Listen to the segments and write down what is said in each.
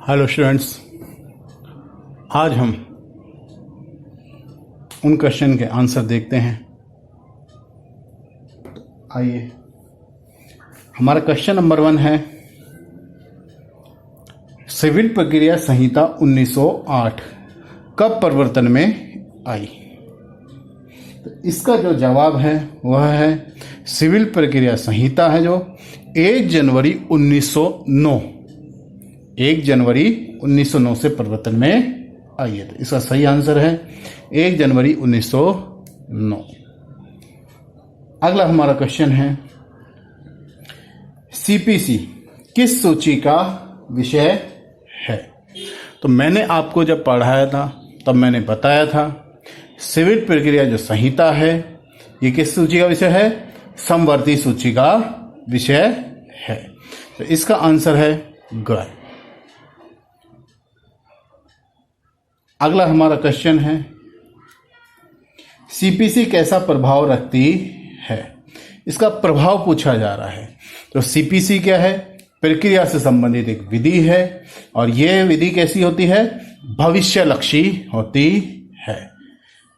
Hello students, आज हम उन क्वेश्चन के आंसर देखते हैं। आइए, हमारा क्वेश्चन नंबर 1 है, सिविल प्रक्रिया संहिता 1908 कब प्रवर्तन में आई? तो इसका जो जवाब है वह है सिविल प्रक्रिया संहिता है जो 1 जनवरी 1909 से प्रवर्तन में आई है। तो इसका सही आंसर है 1 जनवरी 1909। अगला हमारा क्वेश्चन है, सीपीसी किस सूची का विषय है? तो मैंने आपको जब पढ़ाया था तब मैंने बताया था सिविल प्रक्रिया जो संहिता है ये किस सूची का विषय है? समवर्ती सूची का विषय है। तो इसका आंसर है ग। अगला हमारा क्वेश्चन है, सीपीसी कैसा प्रभाव रखती है? इसका प्रभाव पूछा जा रहा है। तो सीपीसी क्या है? प्रक्रिया से संबंधित एक विधि है और यह विधि कैसी होती है? भविष्यलक्षी होती है।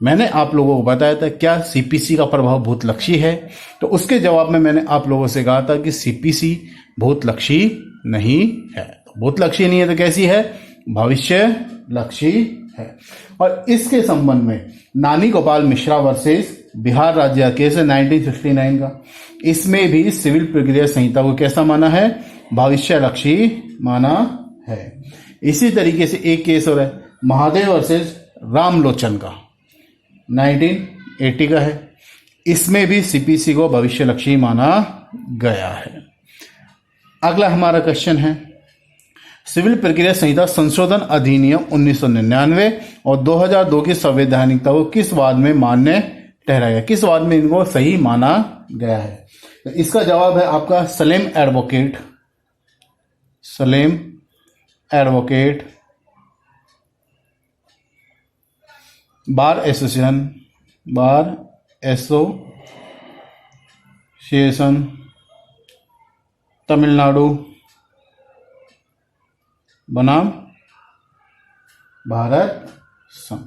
मैंने आप लोगों को बताया था क्या सीपीसी का प्रभाव भूतलक्षी है, तो उसके जवाब में मैंने आप लोगों से कहा था कि सीपीसी भूतलक्षी नहीं है। तो भूतलक्षी नहीं है तो कैसी है? भविष्यलक्षी है। और इसके संबंध में नानी गोपाल मिश्रा वर्सेस बिहार राज्य केस है 1969 का, इसमें भी सिविल प्रक्रिया संहिता को कैसा माना है? भविष्यलक्षी माना है। इसी तरीके से एक केस हो रहा है महादेव वर्सेस रामलोचन का 1980 का है, इसमें भी सीपीसी को भविष्यलक्षी माना गया है। अगला हमारा क्वेश्चन है, सिविल प्रक्रिया संहिता संशोधन अधिनियम 1999 और 2002 की संवैधानिकता को किस वाद में मान्य ठहराया? किस वाद में इनको सही माना गया है? तो इसका जवाब है आपका Salem advocate bar association Tamil Nadu बनाम भारत संघ।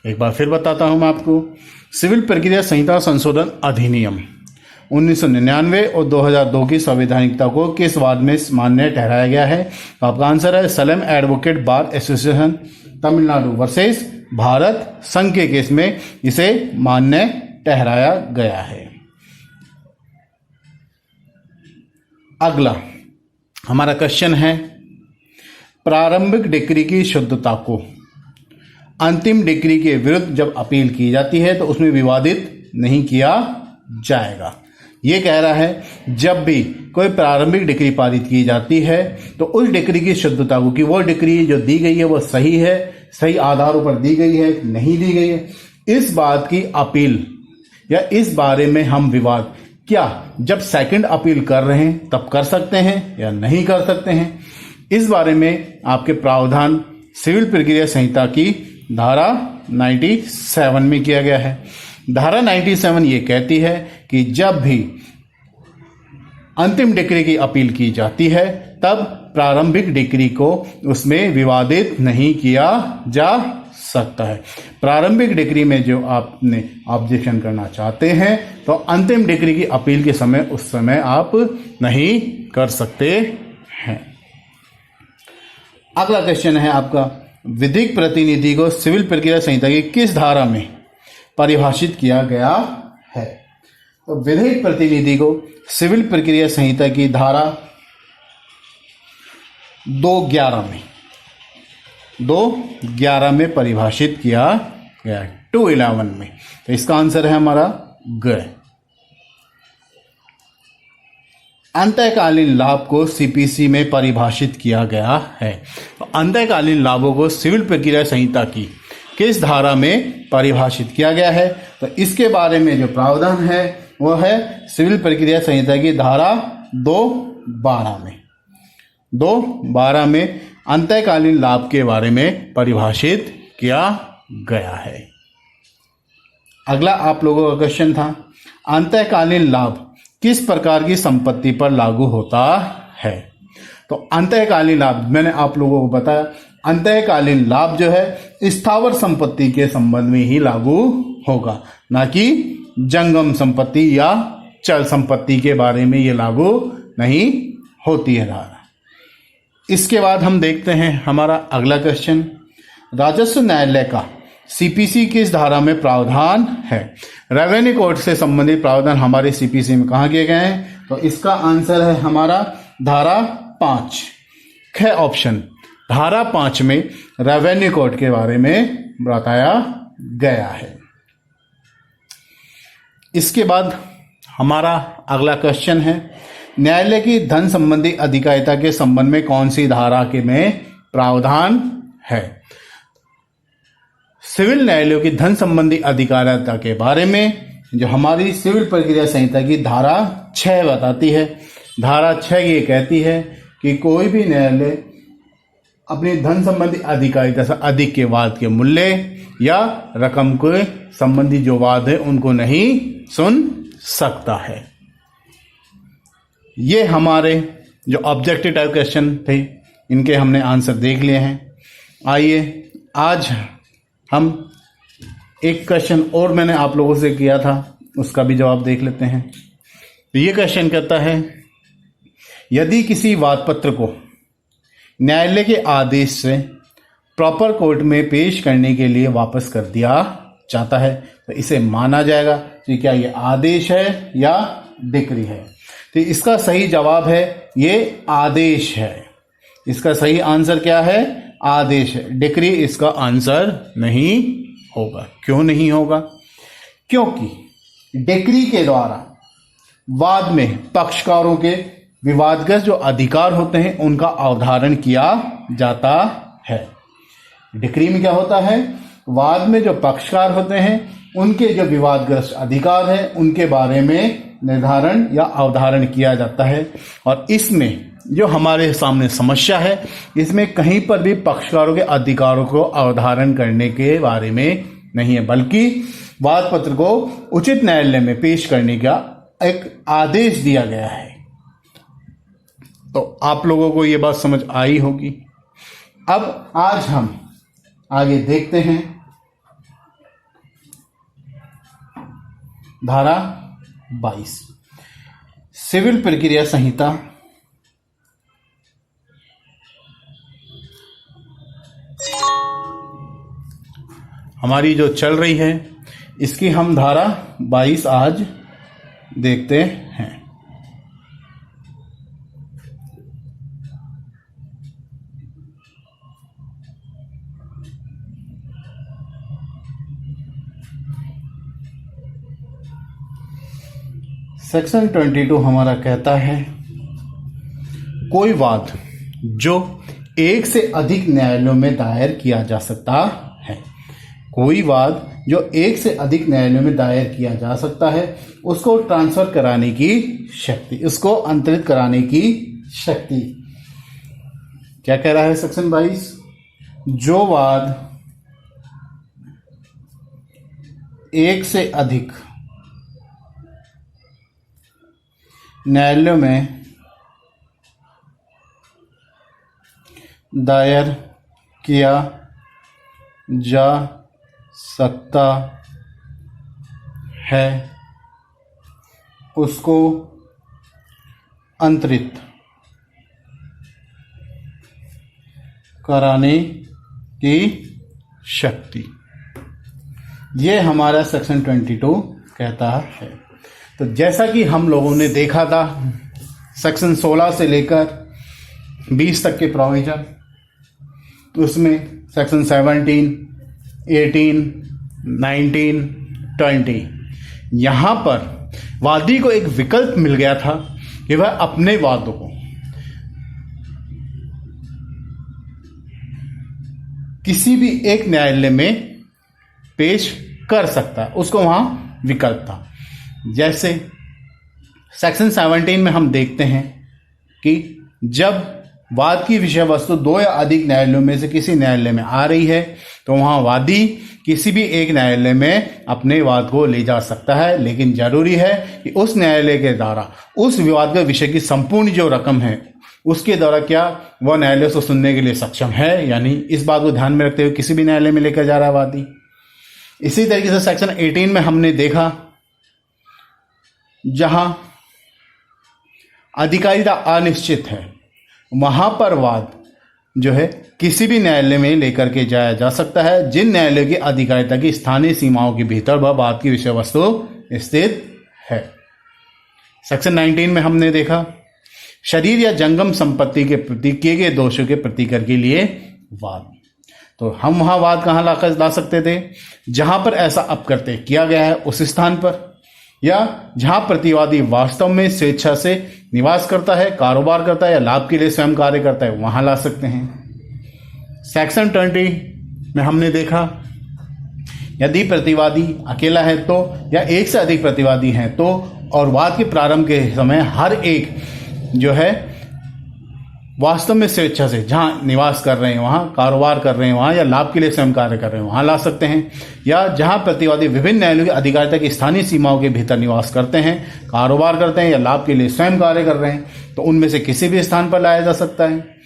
एक बार फिर बताता हूं मैं आपको, सिविल प्रक्रिया संहिता संशोधन अधिनियम 1999 और 2002 की संवैधानिकता को किस वाद में मान्य ठहराया गया है? तो आपका आंसर है Salem advocate bar association Tamil Nadu versus Bharat संघ के केस में इसे मान्य ठहराया गया है। अगला हमारा क्वेश्चन है, प्रारंभिक डिक्री की शुद्धता को अंतिम डिक्री के विरुद्ध जब अपील की जाती है तो उसमें विवादित नहीं किया जाएगा। यह कह रहा है जब भी कोई प्रारंभिक डिक्री पारित की जाती है तो उस डिक्री की शुद्धता को कि वो डिक्री जो दी गई है वो सही है, सही आधारों पर दी गई है, नहीं दी गई है, इस बात की अपील या इस बारे में हम विवाद क्या जब सेकंड अपील कर रहे हैं तब कर सकते हैं या नहीं कर सकते हैं? इस बारे में आपके प्रावधान सिविल प्रक्रिया संहिता की धारा 97 में किया गया है। धारा 97 ये कहती है कि जब भी अंतिम डिक्री की अपील की जाती है तब प्रारंभिक डिक्री को उसमें विवादित नहीं किया जा सकता है। प्रारंभिक डिक्री में जो आपने ऑब्जेक्शन करना चाहते हैं तो अंतिम डिक्री की अपील के समय उस समय आप नहीं कर सकते हैं। अगला क्वेश्चन है आपका, विधिक प्रतिनिधि को सिविल प्रक्रिया संहिता की किस धारा में परिभाषित किया गया है? तो विधिक प्रतिनिधि को सिविल प्रक्रिया संहिता की धारा 211 में परिभाषित किया गया है, 211 में। तो इसका आंसर है हमारा ग। अंतःकालीन लाभ को सीपीसी में परिभाषित किया गया है। तो अंतःकालीन लाभों को सिविल प्रक्रिया संहिता की किस धारा में परिभाषित किया गया है? तो इसके बारे में जो प्रावधान है वह है सिविल प्रक्रिया संहिता की धारा 212 में अंतःकालीन लाभ के बारे में परिभाषित किया गया है। अगला आप लोगों का क्वेश्चन था, अंतःकालीन लाभ किस प्रकार की संपत्ति पर लागू होता है? तो अंतःकालीन लाभ मैंने आप लोगों को बताया, अंतःकालीन लाभ जो है स्थावर संपत्ति के संबंध में ही लागू होगा, ना कि जंगम संपत्ति या चल संपत्ति के बारे में ये लागू नहीं होती है धारा। इसके बाद हम देखते हैं हमारा अगला क्वेश्चन, राजस्व न्यायालय का सीपीसी किस धारा में प्रावधान है? रेवेन्यू कोड से संबंधित प्रावधान हमारे सीपीसी में कहाँ किए गए हैं? तो इसका आंसर है हमारा धारा 5 ख ऑप्शन। धारा 5 में रेवेन्यू कोड के बारे में बताया गया है। इसके बाद हमारा अगला क्वेश्चन है, न्यायालय की धन संबंधी अधिकारिता के संबंध में कौन सी धारा के में प्रावधान है? सिविल न्यायालयों की धन संबंधी अधिकारिता के बारे में जो हमारी सिविल प्रक्रिया संहिता की धारा 6 बताती है। धारा 6 ये कहती है कि कोई भी न्यायालय अपनी धन संबंधी अधिकारिता से अधिक के वाद के मूल्य या रकम के संबंधी जो वाद है उनको नहीं सुन सकता है। ये हमारे जो ऑब्जेक्टिव टाइप क्वेश्चन थे इनके हमने आंसर देख लिए हैं। आइए आज हम एक क्वेश्चन और मैंने आप लोगों से किया था, उसका भी जवाब देख लेते हैं। तो ये क्वेश्चन कहता है, यदि किसी वाद पत्र को न्यायालय के आदेश से प्रॉपर कोर्ट में पेश करने के लिए वापस कर दिया जाता है तो इसे माना जाएगा कि क्या ये आदेश है या डिक्री है? तो इसका सही जवाब है ये आदेश है। इसका सही आंसर क्या है? आदेश है। डिक्री इसका आंसर नहीं होगा। क्यों नहीं होगा? क्योंकि डिक्री के द्वारा वाद में पक्षकारों के विवादग्रस्त जो अधिकार होते हैं उनका अवधारण किया जाता है। डिक्री में क्या होता है? वाद में जो पक्षकार होते हैं उनके जो विवादग्रस्त अधिकार है उनके बारे में निर्धारण या अवधारण किया जाता है। और इसमें जो हमारे सामने समस्या है इसमें कहीं पर भी पक्षकारों के अधिकारों को अवधारण करने के बारे में नहीं है, बल्कि वाद पत्र को उचित न्यायालय में पेश करने का एक आदेश दिया गया है। तो आप लोगों को ये बात समझ आई होगी। अब आज हम आगे देखते हैं धारा 22 सिविल प्रक्रिया संहिता हमारी जो चल रही है इसकी हम धारा 22 आज देखते हैं। सेक्शन 22 हमारा कहता है, कोई वाद जो एक से अधिक न्यायालयों में दायर किया जा सकता है, कोई वाद जो एक से अधिक न्यायालयों में दायर किया जा सकता है उसको ट्रांसफर कराने की शक्ति, उसको अंतरित कराने की शक्ति। क्या कह रहा है सेक्शन 22? जो वाद एक से अधिक न्यायालयों में दायर किया जा सकता है उसको अंतरित कराने की शक्ति, ये हमारा सेक्शन 22 कहता है। तो जैसा कि हम लोगों ने देखा था सेक्शन 16 से लेकर 20 तक के प्रोविजन, उसमें सेक्शन 17, 18, 19, 20 यहाँ पर वादी को एक विकल्प मिल गया था कि वह अपने वादों को किसी भी एक न्यायालय में पेश कर सकता है, उसको वहां विकल्प था। जैसे सेक्शन 17 में हम देखते हैं कि जब वाद की विषय वस्तु दो या अधिक न्यायालयों में से किसी न्यायालय में आ रही है तो वहां वादी किसी भी एक न्यायालय में अपने वाद को ले जा सकता है, लेकिन जरूरी है कि उस न्यायालय के द्वारा उस विवाद के विषय की संपूर्ण जो रकम है उसके द्वारा क्या वह न्यायालय उसको सुनने के लिए सक्षम है या नहीं, इस बात को ध्यान में रखते हुए किसी भी न्यायालय में लेकर जा रहा है वादी। इसी तरीके से सेक्शन 18 में हमने देखा जहां अधिकारिता अनिश्चित है, वहां पर वाद जो है किसी भी न्यायालय में लेकर के जाया जा सकता है जिन न्यायालय की अधिकारिता की स्थानीय सीमाओं के भीतर वह वाद की विषय वस्तु स्थित है। सेक्शन 19 में हमने देखा शरीर या जंगम संपत्ति के प्रति किए गए दोषों के प्रतिकर के लिए वाद। तो हम वहां वाद कहां ला सकते थे, जहां पर ऐसा अपकृत्य किया गया है उस स्थान पर, या जहां प्रतिवादी वास्तव में स्वेच्छा से निवास करता है, कारोबार करता है या लाभ के लिए स्वयं कार्य करता है, वहां ला सकते हैं। सेक्शन 20 में हमने देखा यदि प्रतिवादी अकेला है तो या एक से अधिक प्रतिवादी हैं तो, और वाद के प्रारंभ के समय हर एक जो है वास्तव में स्वेच्छा से जहां निवास कर रहे हैं, वहां कारोबार कर रहे हैं, वहां या लाभ के लिए स्वयं कार्य कर रहे हैं, वहां ला सकते हैं। या जहां प्रतिवादी विभिन्न न्यायालयों की अधिकारिता की स्थानीय सीमाओं के भीतर निवास करते हैं, कारोबार करते हैं या लाभ के लिए स्वयं कार्य कर रहे हैं, तो उनमें से किसी भी स्थान पर लाया जा सकता है।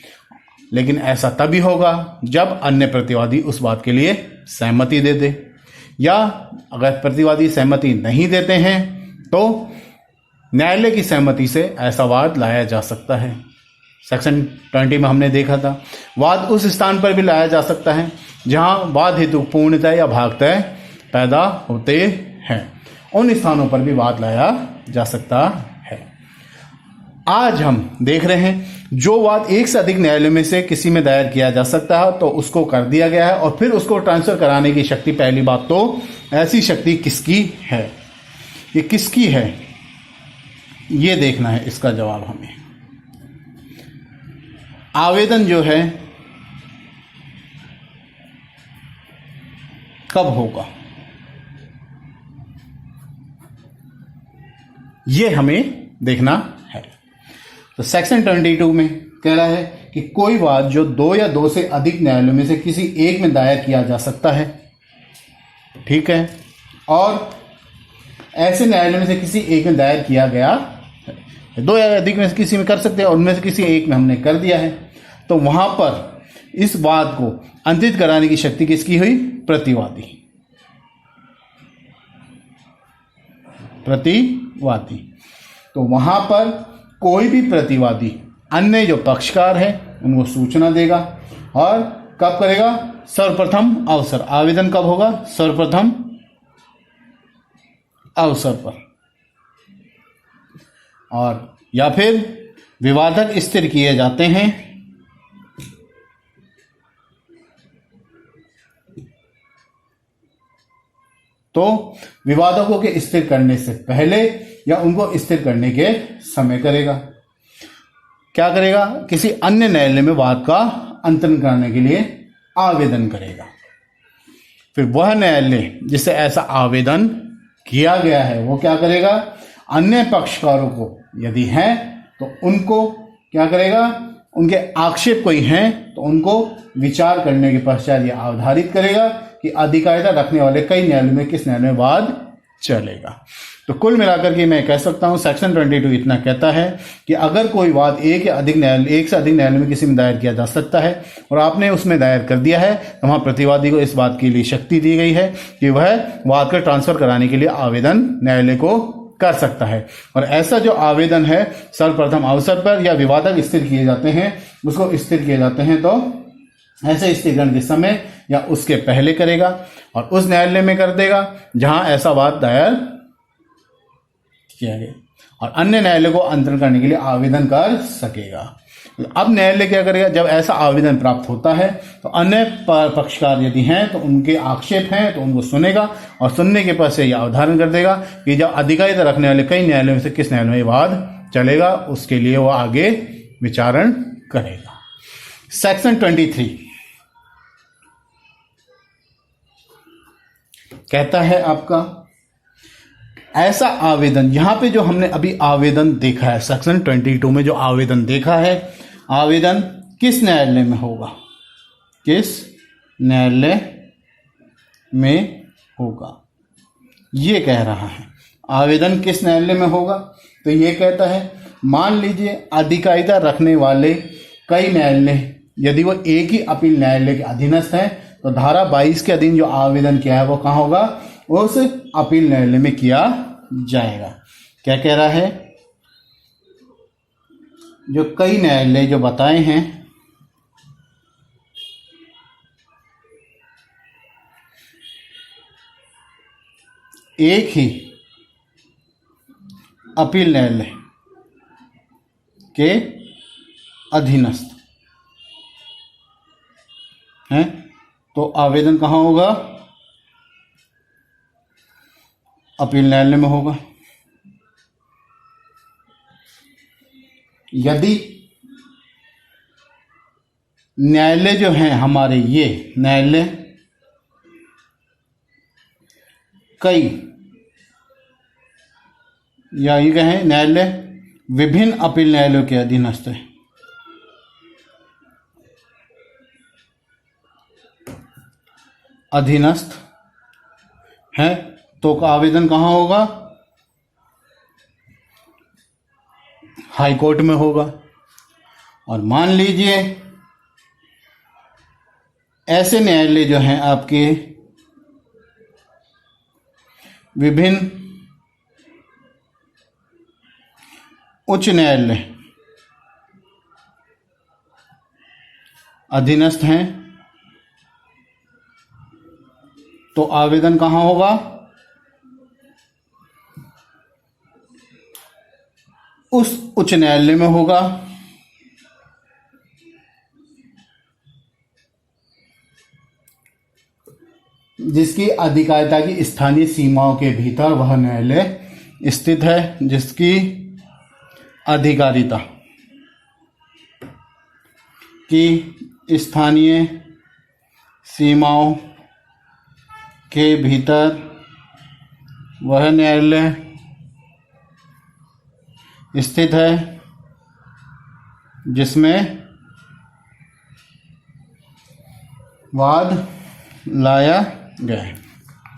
लेकिन ऐसा तभी होगा जब अन्य प्रतिवादी उस बात के लिए सहमति दे दे, या अगर प्रतिवादी सहमति नहीं देते हैं तो न्यायालय की सहमति से ऐसा वाद लाया जा सकता है। सेक्शन 20 में हमने देखा था वाद उस स्थान पर भी लाया जा सकता है जहां वाद हेतु पूर्णतः या भागतः पैदा होते हैं, उन स्थानों पर भी वाद लाया जा सकता है। आज हम देख रहे हैं जो वाद एक से अधिक न्यायालय में से किसी में दायर किया जा सकता है तो उसको कर दिया गया है, और फिर उसको ट्रांसफर कराने की शक्ति, पहली बात तो ऐसी शक्ति किसकी है, ये किसकी है, ये देखना है इसका जवाब हमें। आवेदन जो है कब होगा, ये हमें देखना है। तो सेक्शन 22 में कह रहा है कि कोई वाद जो दो या दो से अधिक न्यायालयों में से किसी एक में दायर किया जा सकता है, ठीक है, और ऐसे न्यायालय में से किसी एक में दायर किया गया है, दो या अधिक में से किसी में कर सकते हैं और उनमें से किसी एक में हमने कर दिया है, तो वहां पर इस वाद को अंतित कराने की शक्ति किसकी हुई, प्रतिवादी। तो वहां पर कोई भी प्रतिवादी अन्य जो पक्षकार है उनको सूचना देगा, और कब करेगा, सर्वप्रथम अवसर, आवेदन कब होगा, सर्वप्रथम अवसर पर, और या फिर विवादक स्थिर किए जाते हैं तो विवादकों के स्थिर करने से पहले या उनको स्थिर करने के समय करेगा। क्या करेगा, किसी अन्य न्यायालय में वाद का अंतरण करने के लिए आवेदन करेगा। फिर वह न्यायालय जिससे ऐसा आवेदन किया गया है वो क्या करेगा, अन्य पक्षकारों को यदि हैं तो उनको क्या करेगा, उनके आक्षेप कोई हैं तो उनको विचार करने के पश्चात यह आधारित करेगा कि अधिकारिता रखने वाले कई न्यायालयों में किस न्यायालय में वाद चलेगा। तो कुल मिलाकर के मैं कह सकता हूं सेक्शन 22 इतना कहता है कि अगर कोई वाद एक से अधिक न्यायालय में किसी में दायर किया जा सकता है और आपने उसमें दायर कर दिया है तो वहां प्रतिवादी को इस बात के लिए शक्ति दी गई है कि वह वाद का ट्रांसफर कराने के लिए आवेदन न्यायालय को कर सकता है। और ऐसा जो आवेदन है सर्वप्रथम अवसर पर या विवादक स्थिर किए जाते हैं, उसको स्थिर किए जाते हैं तो ऐसे स्थिरीकरण के समय या उसके पहले करेगा और उस न्यायालय में कर देगा जहां ऐसा वाद दायर किया गया, और अन्य न्यायालय को अंतरण करने के लिए आवेदन कर सकेगा। अब न्यायालय क्या करेगा, जब ऐसा आवेदन प्राप्त होता है तो अन्य पक्षकार यदि हैं तो उनके आक्षेप हैं तो उनको सुनेगा, और सुनने के पश्चात यह अवधारण कर देगा कि जब अधिकारिता रखने वाले कई न्यायालयों में से किस न्यायालय में वाद चलेगा, उसके लिए वह आगे विचारण करेगा। सेक्शन 23 कहता है आपका ऐसा आवेदन, यहां पे जो हमने अभी आवेदन देखा है सेक्शन 22 में जो आवेदन देखा है, आवेदन किस न्यायालय में होगा, किस न्यायालय में होगा, ये कह रहा है। आवेदन किस न्यायालय में होगा, तो ये कहता है मान लीजिए अधिकारिता रखने वाले कई न्यायालय, यदि वो एक ही अपील न्यायालय के अधीनस्थ है तो धारा 22 के अधीन जो आवेदन किया है वो कहाँ होगा, उस अपील न्यायालय में किया जाएगा। क्या कह रहा है, जो कई न्यायालय जो बताए हैं, एक ही अपील न्यायालय के अधीनस्थ हैं तो आवेदन कहाँ होगा, अपील न्यायालय में होगा। यदि न्यायालय जो हैं हमारे, ये न्यायालय कई, या ये कहें न्यायालय विभिन्न अपील न्यायालयों के अधीनस्थ है, अधीनस्थ है तो आवेदन कहाँ होगा, हाई कोर्ट में होगा। और मान लीजिए ऐसे न्यायालय जो हैं आपके विभिन्न उच्च न्यायालय अधीनस्थ हैं तो आवेदन कहाँ होगा, उस उच्च न्यायालय में होगा। जिसकी अधिकारिता की स्थानीय सीमाओं के भीतर वह न्यायालय स्थित है, जिसकी अधिकारिता की स्थानीय सीमाओं के भीतर वह न्यायालय स्थित है, जिसमें वाद लाया गया है।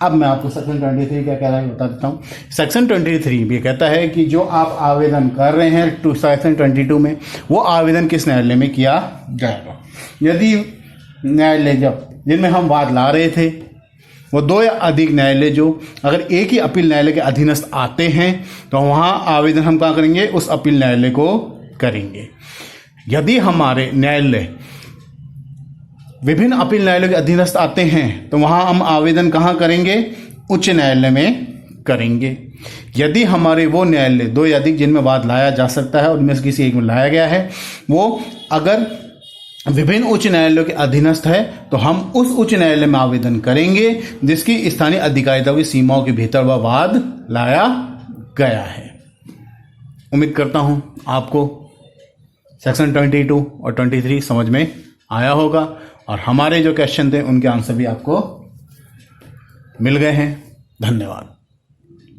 अब मैं आपको सेक्शन 23 क्या कह रहा है बता देता हूँ। सेक्शन 23 भी कहता है कि जो आप आवेदन कर रहे हैं टू सेक्शन 22 में, वो आवेदन किस न्यायालय में किया जाएगा। यदि न्यायालय जब जिनमें हम वाद ला रहे थे वो दो या अधिक न्यायालय जो अगर एक ही अपील न्यायालय के अधीनस्थ आते हैं तो वहाँ आवेदन हम कहाँ करेंगे, उस अपील न्यायालय को करेंगे। यदि हमारे न्यायालय विभिन्न अपील न्यायालयों के अधीनस्थ आते हैं तो वहाँ हम आवेदन कहाँ करेंगे, उच्च न्यायालय में करेंगे। यदि हमारे वो न्यायालय दो या अधिक जिनमें वाद लाया जा सकता है और उनमें से किसी एक में लाया गया है, वो अगर विभिन्न उच्च न्यायालयों के अधीनस्थ है तो हम उस उच्च न्यायालय में आवेदन करेंगे जिसकी स्थानीय अधिकारिता की सीमाओं के भीतर वह वाद लाया गया है। उम्मीद करता हूं आपको सेक्शन 22 और 23 समझ में आया होगा और हमारे जो क्वेश्चन थे उनके आंसर भी आपको मिल गए हैं। धन्यवाद।